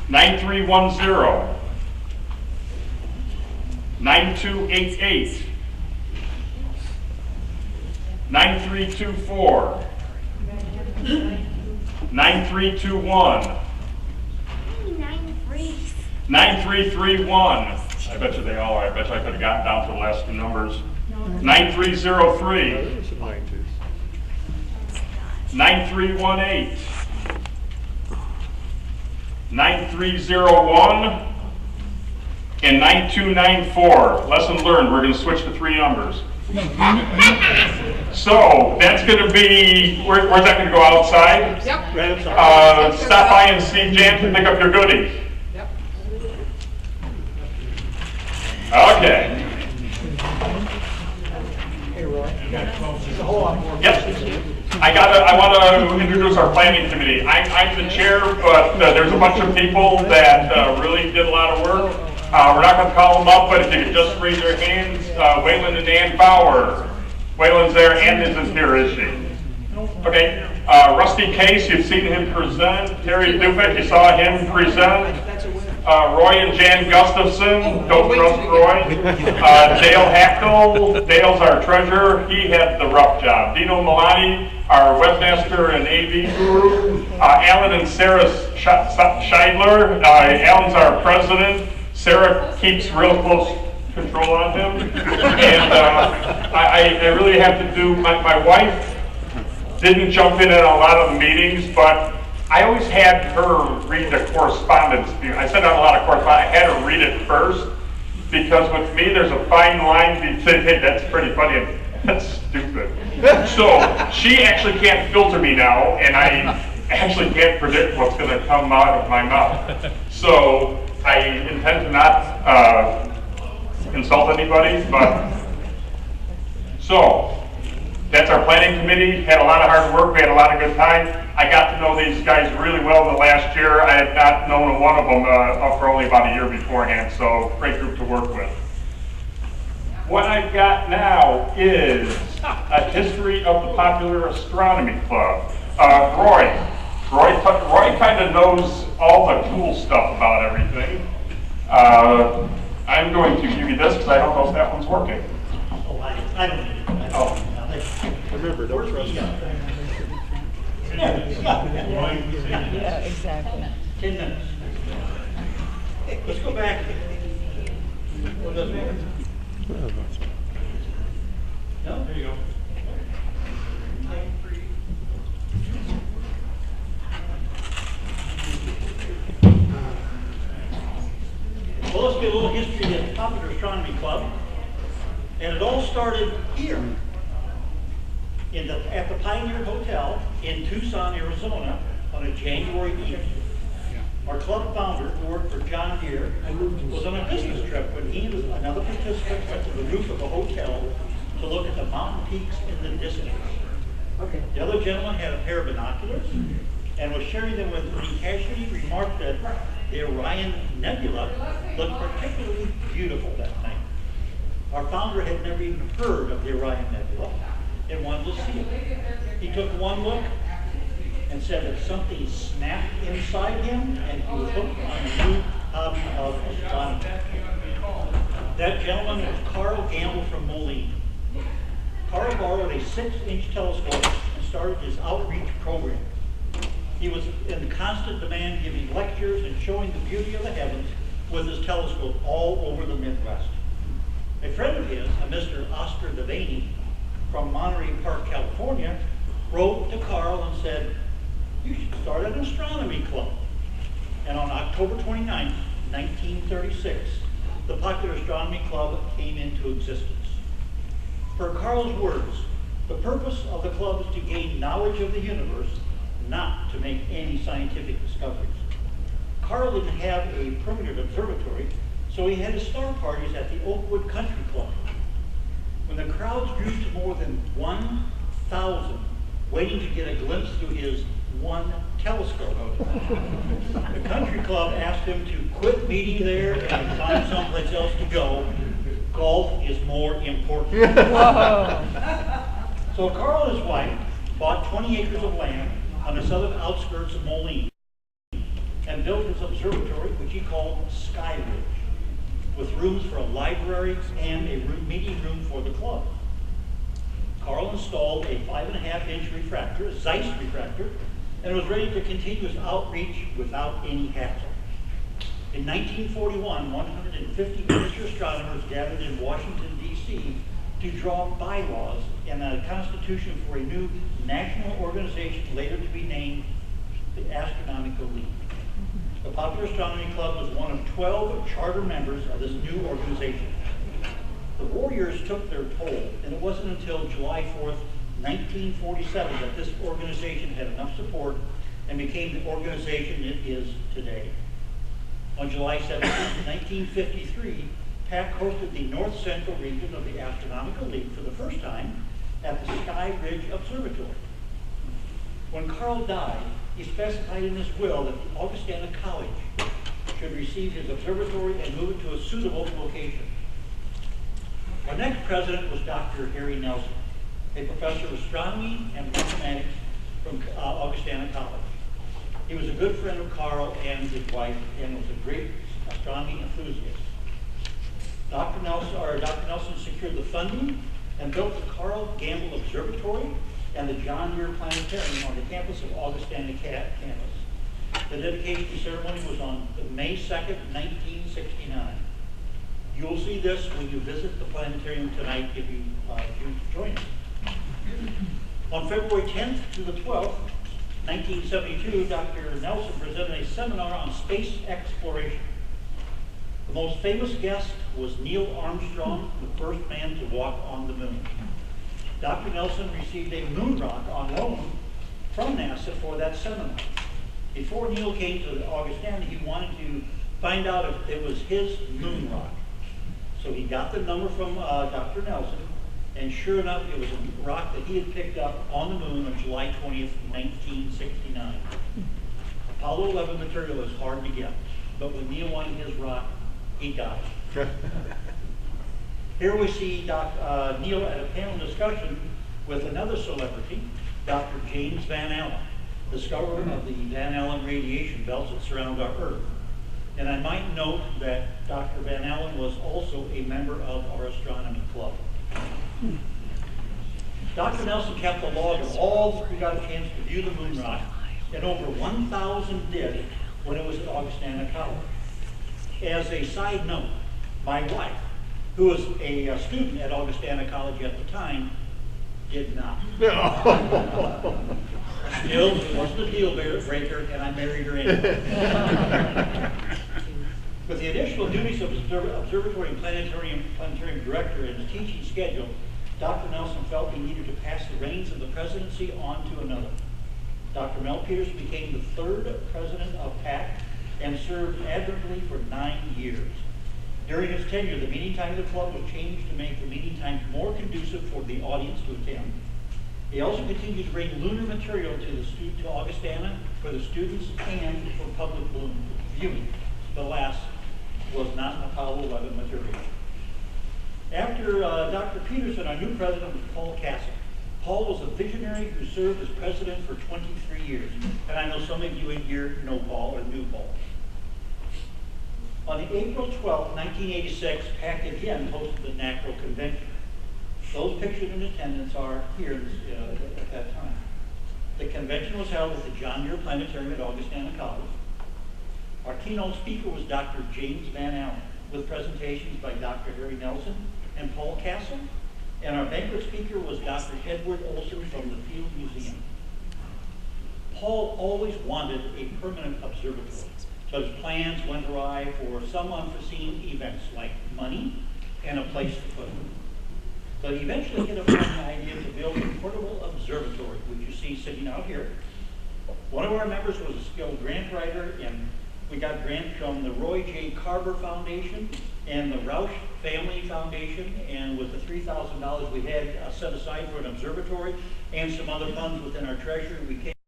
9310, 9288, 9324, 9321, 9331. I bet you they all are. I bet you I could have gotten down to the last two numbers. 9303, 9318, 9301, and 9294. Lesson learned, we're going to switch to three numbers. So that's going to be, where's that going to go, outside? Yep. Right outside. Stop by and see Jan to pick up your goodies. Yep. Okay. Hey, Roy. There's a whole lot more. Yep. I want to introduce our planning committee. I'm the chair, but there's a bunch of people that really did a lot of work. We're not going to call them up, but if you could just raise your hands. Waylon and Ann Bauer. Waylon's there. Ann isn't here, is she? Okay. Rusty Case, you've seen him present. Terry Dufek, you saw him present. Roy and Jan Gustafson, don't trust Roy. Dale Hackle, Dale's our treasurer. He had the rough job. Dino Milani, our webmaster and AV guru. Alan and Sarah Scheidler. Alan's our president. Sarah keeps real close control on him. And I really have to do, my wife didn't jump in at a lot of the meetings, but I always had her read the correspondence. I sent out a lot of correspondence. I had her read it first, because with me there's a fine line between, hey, that's pretty funny and that's stupid. So she actually can't filter me now, and I actually can't predict what's going to come out of my mouth. So I intend to not insult anybody, but so that's our planning committee. Had a lot of hard work. We had a lot of good time. I got to know these guys really well the last year. I had not known one of them for only about a year beforehand, so great group to work with. What I've got now is a history of the Popular Astronomy Club. Roy kind of knows all the cool stuff about everything. I'm going to give you this because I don't know if that one's working. Oh, I don't need it. Oh. Remember, don't trust me. Yeah, exactly. 10 minutes. Let's go back. What does it work? No? There you go. Well, let's get a little history of the Popular Astronomy Club. And it all started here at the Pioneer Hotel in Tucson, Arizona on a January evening. Our club founder, who worked for John Deere, was on a business trip when he and another participant went to the roof of a hotel to look at the mountain peaks in the distance. Okay. The other gentleman had a pair of binoculars and was sharing them with me. Casually remarked that the Orion Nebula looked particularly beautiful that night. Our founder had never even heard of the Orion Nebula and wanted to see it. He took one look and said that something snapped inside him and he was hooked on a new hobby of astronomy. That gentleman was Carl Gamble from Moline. Carl borrowed a 6-inch telescope and started his outreach program. He was in constant demand, giving lectures and showing the beauty of the heavens with his telescope all over the Midwest. A friend of his, a Mr. Oscar Devaney from Monterey Park, California, wrote to Carl and said, "You should start an astronomy club." And on October 29, 1936, the Popular Astronomy Club came into existence. Per Carl's words, the purpose of the club is to gain knowledge of the universe, not to make any scientific discoveries. Carl didn't have a permanent observatory, so he had his star parties at the Oakwood Country Club. When the crowds grew to more than 1,000, waiting to get a glimpse through his one telescope, the country club asked him to quit meeting there and find someplace else to go. Golf is more important. So Carl and his wife bought 20 acres of land on the southern outskirts of Moline and and built his observatory, which he called Sky Ridge, with rooms for a library and a meeting room for the club. Carl installed a 5.5-inch refractor, a Zeiss refractor, and was ready to continue his outreach without any hassle. In 1941, 150 amateur astronomers gathered in Washington, D.C. to draw bylaws and a constitution for a new national organization later to be named the Astronomical League. The Popular Astronomy Club was one of 12 charter members of this new organization. The warriors took their toll, and it wasn't until July 4th, 1947 that this organization had enough support and became the organization it is today. On July 17, 1953, PAC hosted the North Central region of the Astronomical League for the first time at the Sky Ridge Observatory. When Carl died, he specified in his will that the Augustana College should receive his observatory and move it to a suitable location. Our next president was Dr. Harry Nelson, a professor of astronomy and mathematics from Augustana College. He was a good friend of Carl and his wife, and was a great astronomy enthusiast. Dr. Nelson secured the funding and built the Carl Gamble Observatory and the John Muir Planetarium on the campus of Augustana campus. The dedication ceremony was on May 2nd, 1969. You will see this when you visit the planetarium tonight if you choose to join us. On February 10th to the 12th, 1972, Dr. Nelson presented a seminar on space exploration. The most famous guest was Neil Armstrong, the first man to walk on the moon. Dr. Nelson received a moon rock on loan from NASA for that seminar. Before Neil came to Augustana, he wanted to find out if it was his moon rock. So he got the number from Dr. Nelson, and sure enough, it was a rock that he had picked up on the moon on July 20th, 1969. Apollo 11 material is hard to get, but when Neil wanted his rock, he got it. Here we see Neil at a panel discussion with another celebrity, Dr. James Van Allen, discoverer of the Van Allen radiation belts that surround our Earth. And I might note that Dr. Van Allen was also a member of our astronomy club. Dr. Nelson kept a log of all who got a chance to view the moon rock, and over 1,000 did when it was at Augustana College. As a side note, my wife, who was a student at Augustana College at the time, did not. Still, it wasn't a deal breaker, and I married her anyway. With the additional duties of observatory and planetarium director and his teaching schedule, Dr. Nelson felt he needed to pass the reins of the presidency on to another. Dr. Mel Peterson became the third president of PAC and served admirably for 9 years. During his tenure, the meeting time of the club was changed to make the meeting times more conducive for the audience to attend. He also continued to bring lunar material to Augustana for the students and for public viewing. The last was not Apollo 11 material. After Dr. Peterson, our new president was Paul Castle. Paul was a visionary who served as president for 23 years. And I know some of you in here know Paul or knew Paul. On April 12, 1986, PAC again hosted the NCRAL Convention. Those pictured in attendance are here at that time. The convention was held at the John Muir Planetarium at Augustana College. Our keynote speaker was Dr. James Van Allen, with presentations by Dr. Harry Nelson and Paul Castle, and our banquet speaker was Dr. Edward Olson from the Field Museum. Paul always wanted a permanent observatory, but his plans went awry for some unforeseen events like money and a place to put them. But he eventually hit upon the idea to build a portable observatory, which you see sitting out here. One of our members was a skilled grant writer, and we got grants from the Roy J. Carver Foundation and the Roush Family Foundation, and with the $3,000 we had set aside for an observatory and some other funds within our treasury, we came